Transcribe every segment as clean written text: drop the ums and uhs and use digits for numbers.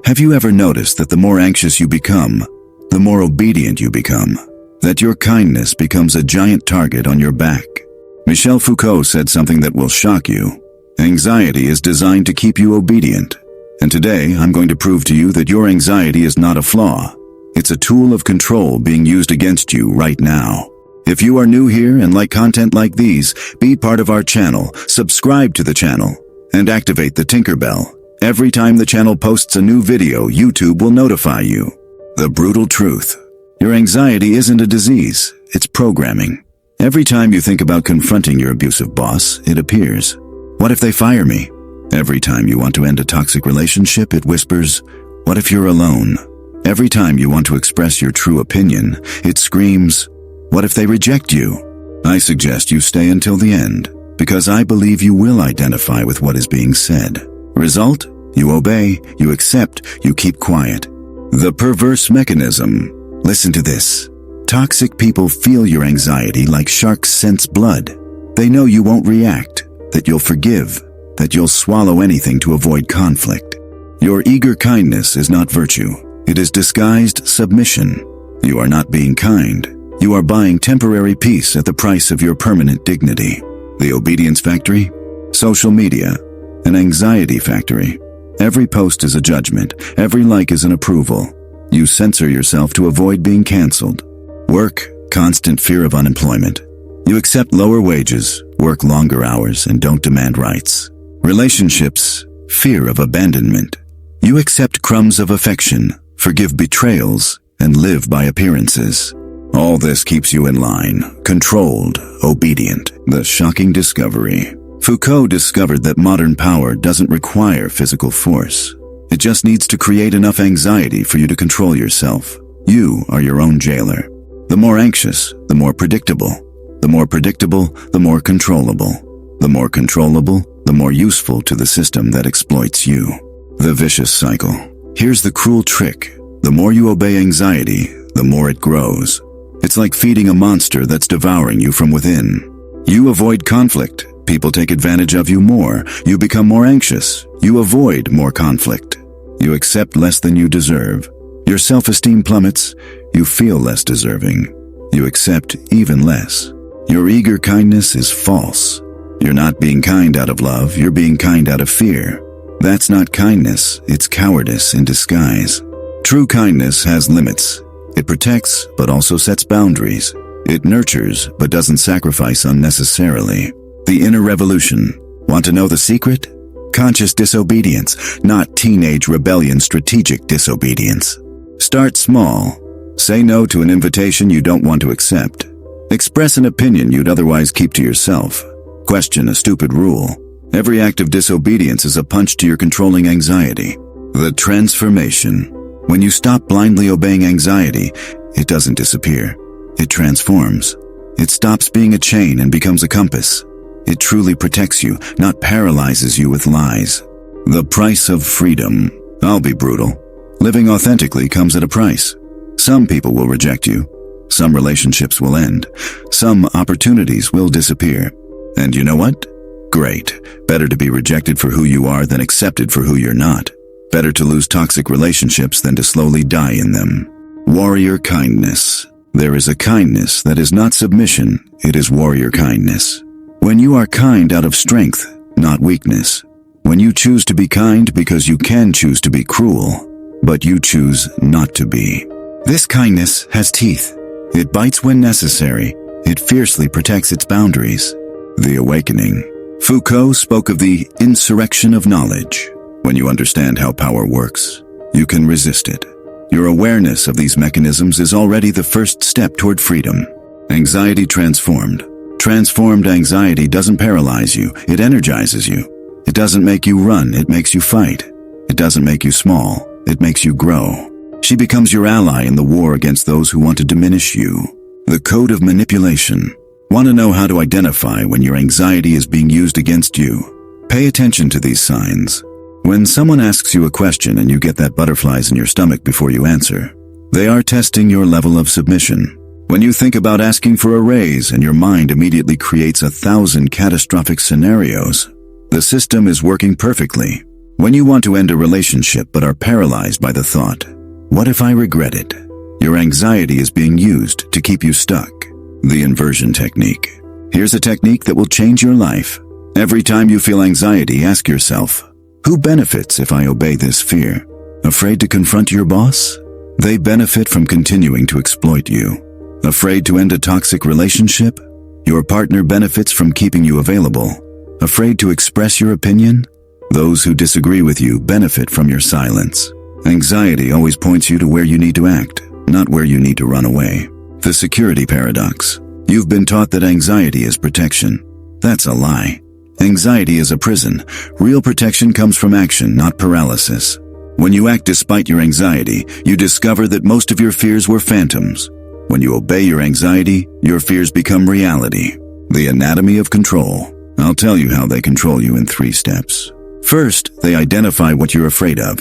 Have you ever noticed that the more anxious you become, the more obedient you become? That your kindness becomes a giant target on your back? Michel Foucault said something that will shock you. Anxiety is designed to keep you obedient. And today, I'm going to prove to you that your anxiety is not a flaw. It's a tool of control being used against you right now. If you are new here and like content like these, be part of our channel, subscribe to the channel, and activate the Tinker Bell. Every time the channel posts a new video, YouTube will notify you. The brutal truth. Your anxiety isn't a disease, it's programming. Every time you think about confronting your abusive boss, it appears. What if they fire me? Every time you want to end a toxic relationship, it whispers, what if you're alone? Every time you want to express your true opinion, it screams, what if they reject you? I suggest you stay until the end, because I believe you will identify with what is being said. Result? You obey, you accept, you keep quiet. The perverse mechanism. Listen to this. Toxic people feel your anxiety like sharks sense blood. They know you won't react, that you'll forgive, that you'll swallow anything to avoid conflict. Your eager kindness is not virtue. It is disguised submission. You are not being kind. You are buying temporary peace at the price of your permanent dignity. The obedience factory? Social media. An anxiety factory. Every post is a judgment. Every like is an approval. You censor yourself to avoid being canceled. Work, constant fear of unemployment. You accept lower wages, work longer hours, and don't demand rights. Relationships, fear of abandonment. You accept crumbs of affection, forgive betrayals, and live by appearances. All this keeps you in line, controlled, obedient. The shocking discovery. Foucault discovered that modern power doesn't require physical force. It just needs to create enough anxiety for you to control yourself. You are your own jailer. The more anxious, the more predictable. The more predictable, the more controllable. The more controllable, the more useful to the system that exploits you. The vicious cycle. Here's the cruel trick. The more you obey anxiety, the more it grows. It's like feeding a monster that's devouring you from within. You avoid conflict. People take advantage of you more. You become more anxious. You avoid more conflict. You accept less than you deserve. Your self-esteem plummets. You feel less deserving. You accept even less. Your eager kindness is false. You're not being kind out of love. You're being kind out of fear. That's not kindness. It's cowardice in disguise. True kindness has limits. It protects, but also sets boundaries. It nurtures, but doesn't sacrifice unnecessarily. The inner revolution. Want to know the secret? Conscious disobedience, not teenage rebellion, strategic disobedience. Start small. Say no to an invitation you don't want to accept. Express an opinion you'd otherwise keep to yourself. Question a stupid rule. Every act of disobedience is a punch to your controlling anxiety. The transformation. When you stop blindly obeying anxiety, it doesn't disappear. It transforms. It stops being a chain and becomes a compass. It truly protects you, not paralyzes you with lies. The price of freedom. I'll be brutal. Living authentically comes at a price. Some people will reject you. Some relationships will end. Some opportunities will disappear. And you know what? Great. Better to be rejected for who you are than accepted for who you're not. Better to lose toxic relationships than to slowly die in them. Warrior kindness. There is a kindness that is not submission. It is warrior kindness. When you are kind out of strength, not weakness. When you choose to be kind because you can choose to be cruel, but you choose not to be. This kindness has teeth. It bites when necessary. It fiercely protects its boundaries. The awakening. Foucault spoke of the insurrection of knowledge. When you understand how power works, you can resist it. Your awareness of these mechanisms is already the first step toward freedom. Anxiety transformed. Transformed anxiety doesn't paralyze you, it energizes you. It doesn't make you run, it makes you fight. It doesn't make you small, it makes you grow. She becomes your ally in the war against those who want to diminish you. The code of manipulation. Want to know how to identify when your anxiety is being used against you? Pay attention to these signs. When someone asks you a question and you get that butterflies in your stomach before you answer, they are testing your level of submission. When you think about asking for a raise and your mind immediately creates 1,000 catastrophic scenarios, the system is working perfectly. When you want to end a relationship but are paralyzed by the thought, "What if I regret it?" Your anxiety is being used to keep you stuck. The inversion technique. Here's a technique that will change your life. Every time you feel anxiety, ask yourself, who benefits if I obey this fear? Afraid to confront your boss? They benefit from continuing to exploit you. Afraid to end a toxic relationship? Your partner benefits from keeping you available. Afraid to express your opinion? Those who disagree with you benefit from your silence. Anxiety always points you to where you need to act, not where you need to run away. The security paradox. You've been taught that anxiety is protection. That's a lie. Anxiety is a prison. Real protection comes from action, not paralysis. When you act despite your anxiety, you discover that most of your fears were phantoms. When you obey your anxiety, your fears become reality. The anatomy of control. I'll tell you how they control you in 3 steps. First, they identify what you're afraid of.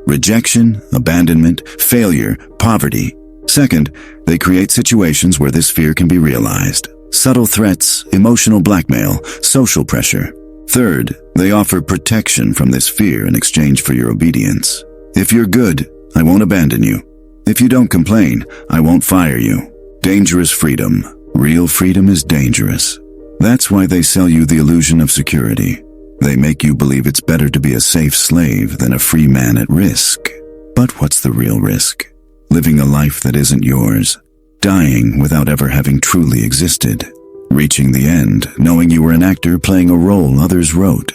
Rejection, abandonment, failure, poverty. Second, they create situations where this fear can be realized. Subtle threats, emotional blackmail, social pressure. Third, they offer protection from this fear in exchange for your obedience. If you're good, I won't abandon you. If you don't complain, I won't fire you. Dangerous freedom. Real freedom is dangerous. That's why they sell you the illusion of security. They make you believe it's better to be a safe slave than a free man at risk. But what's the real risk? Living a life that isn't yours. Dying without ever having truly existed. Reaching the end, knowing you were an actor playing a role others wrote.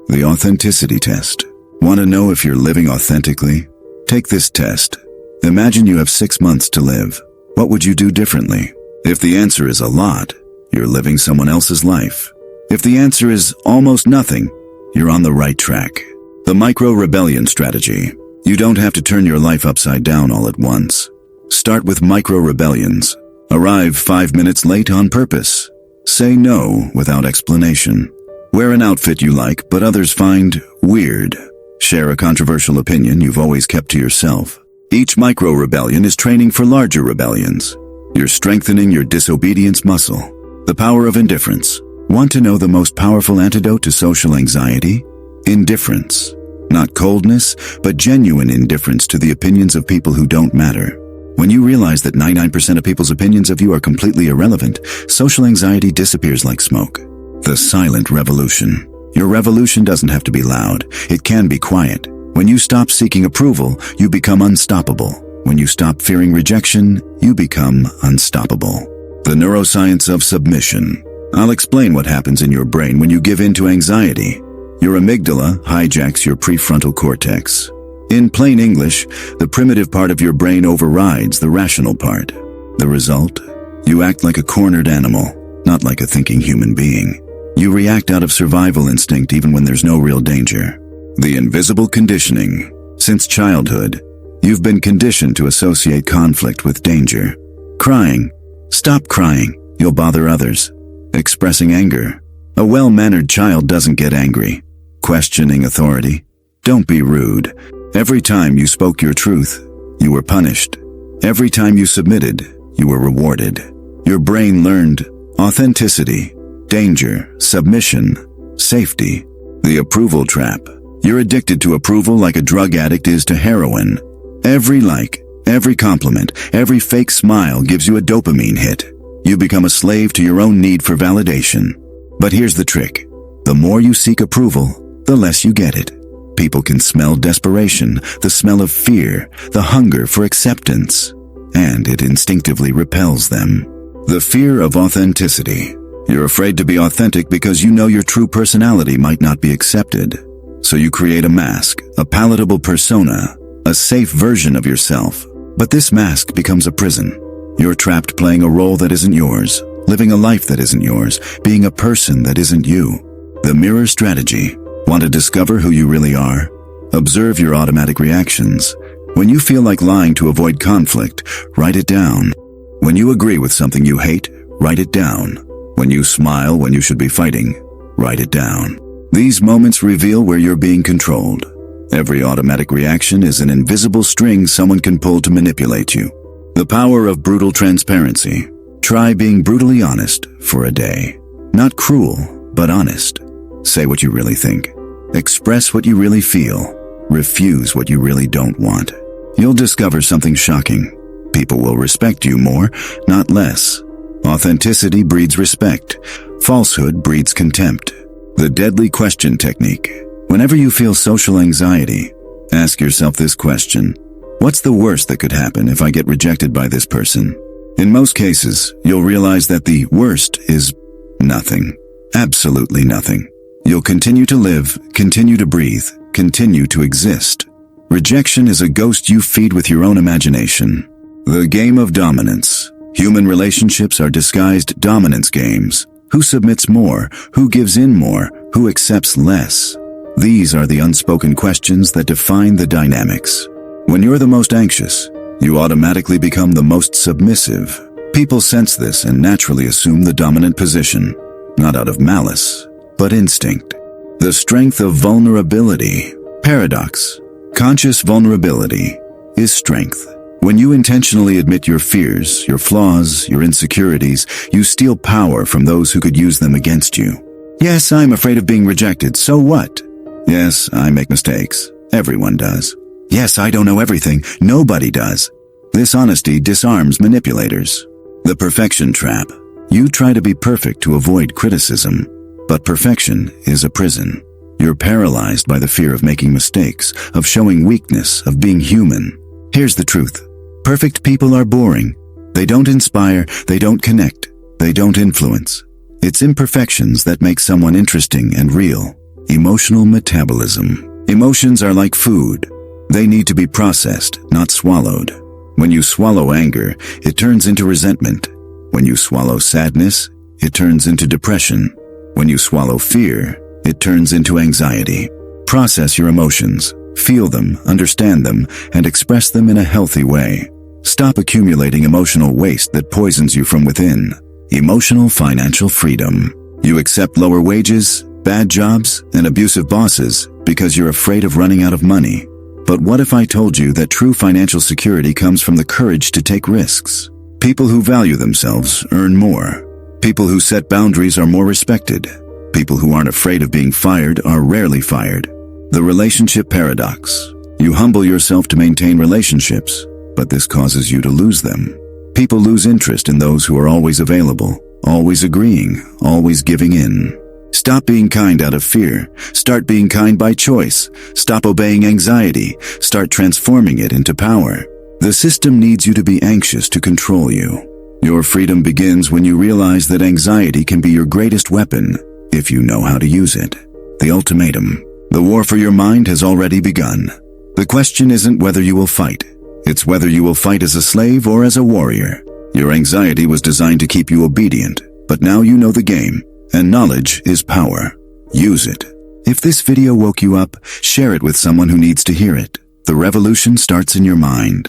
The authenticity test. Want to know if you're living authentically? Take this test. Imagine you have 6 months to live. What would you do differently? If the answer is a lot, you're living someone else's life. If the answer is almost nothing, you're on the right track. The micro-rebellion strategy. You don't have to turn your life upside down all at once. Start with micro-rebellions. Arrive 5 minutes late on purpose. Say no without explanation. Wear an outfit you like but others find weird. Share a controversial opinion you've always kept to yourself. Each micro-rebellion is training for larger rebellions. You're strengthening your disobedience muscle. The power of indifference. Want to know the most powerful antidote to social anxiety? Indifference. Not coldness, but genuine indifference to the opinions of people who don't matter. When you realize that 99% of people's opinions of you are completely irrelevant, social anxiety disappears like smoke. The silent revolution. Your revolution doesn't have to be loud. It can be quiet. When you stop seeking approval, you become unstoppable. When you stop fearing rejection, you become unstoppable. The neuroscience of submission. I'll explain what happens in your brain when you give in to anxiety. Your amygdala hijacks your prefrontal cortex. In plain English, the primitive part of your brain overrides the rational part. The result? You act like a cornered animal, not like a thinking human being. You react out of survival instinct even when there's no real danger. The invisible conditioning. Since childhood, you've been conditioned to associate conflict with danger. Crying. Stop crying. You'll bother others. Expressing anger. A well-mannered child doesn't get angry. Questioning authority. Don't be rude. Every time you spoke your truth, you were punished. Every time you submitted, you were rewarded. Your brain learned authenticity, danger, submission, safety. The approval trap. You're addicted to approval like a drug addict is to heroin. Every like, every compliment, every fake smile gives you a dopamine hit. You become a slave to your own need for validation. But here's the trick. The more you seek approval, the less you get it. People can smell desperation, the smell of fear, the hunger for acceptance, and it instinctively repels them. The fear of authenticity. You're afraid to be authentic because you know your true personality might not be accepted. So you create a mask, a palatable persona, a safe version of yourself. But this mask becomes a prison. You're trapped playing a role that isn't yours, living a life that isn't yours, being a person that isn't you. The mirror strategy. Want to discover who you really are? Observe your automatic reactions. When you feel like lying to avoid conflict, write it down. When you agree with something you hate, write it down. When you smile when you should be fighting, write it down. These moments reveal where you're being controlled. Every automatic reaction is an invisible string someone can pull to manipulate you. The power of brutal transparency. Try being brutally honest for a day. Not cruel, but honest. Say what you really think. Express what you really feel. Refuse what you really don't want. You'll discover something shocking. People will respect you more, not less. Authenticity breeds respect. Falsehood breeds contempt. The deadly question technique. Whenever you feel social anxiety, ask yourself this question. What's the worst that could happen if I get rejected by this person? In most cases, you'll realize that the worst is nothing. Absolutely nothing. You'll continue to live, continue to breathe, continue to exist. Rejection is a ghost you feed with your own imagination. The game of dominance. Human relationships are disguised dominance games. Who submits more? Who gives in more? Who accepts less? These are the unspoken questions that define the dynamics. When you're the most anxious, you automatically become the most submissive. People sense this and naturally assume the dominant position, not out of malice, but instinct. The strength of vulnerability. Paradox. Conscious vulnerability is strength. When you intentionally admit your fears, your flaws, your insecurities, you steal power from those who could use them against you. Yes, I'm afraid of being rejected. So what? Yes, I make mistakes. Everyone does. Yes, I don't know everything. Nobody does. This honesty disarms manipulators. The perfection trap. You try to be perfect to avoid criticism, but perfection is a prison. You're paralyzed by the fear of making mistakes, of showing weakness, of being human. Here's the truth. Perfect people are boring. They don't inspire, they don't connect, they don't influence. It's imperfections that make someone interesting and real. Emotional metabolism. Emotions are like food. They need to be processed, not swallowed. When you swallow anger, it turns into resentment. When you swallow sadness, it turns into depression. When you swallow fear, it turns into anxiety. Process your emotions. Feel them, understand them, and express them in a healthy way. Stop accumulating emotional waste that poisons you from within. Emotional financial freedom. You accept lower wages, bad jobs, and abusive bosses because you're afraid of running out of money. But what if I told you that true financial security comes from the courage to take risks? People who value themselves earn more. People who set boundaries are more respected. People who aren't afraid of being fired are rarely fired. The relationship paradox. You humble yourself to maintain relationships, but this causes you to lose them. People lose interest in those who are always available, always agreeing, always giving in. Stop being kind out of fear. Start being kind by choice. Stop obeying anxiety. Start transforming it into power. The system needs you to be anxious to control you. Your freedom begins when you realize that anxiety can be your greatest weapon if you know how to use it. The ultimatum. The war for your mind has already begun. The question isn't whether you will fight. It's whether you will fight as a slave or as a warrior. Your anxiety was designed to keep you obedient, but now you know the game, and knowledge is power. Use it. If this video woke you up, share it with someone who needs to hear it. The revolution starts in your mind.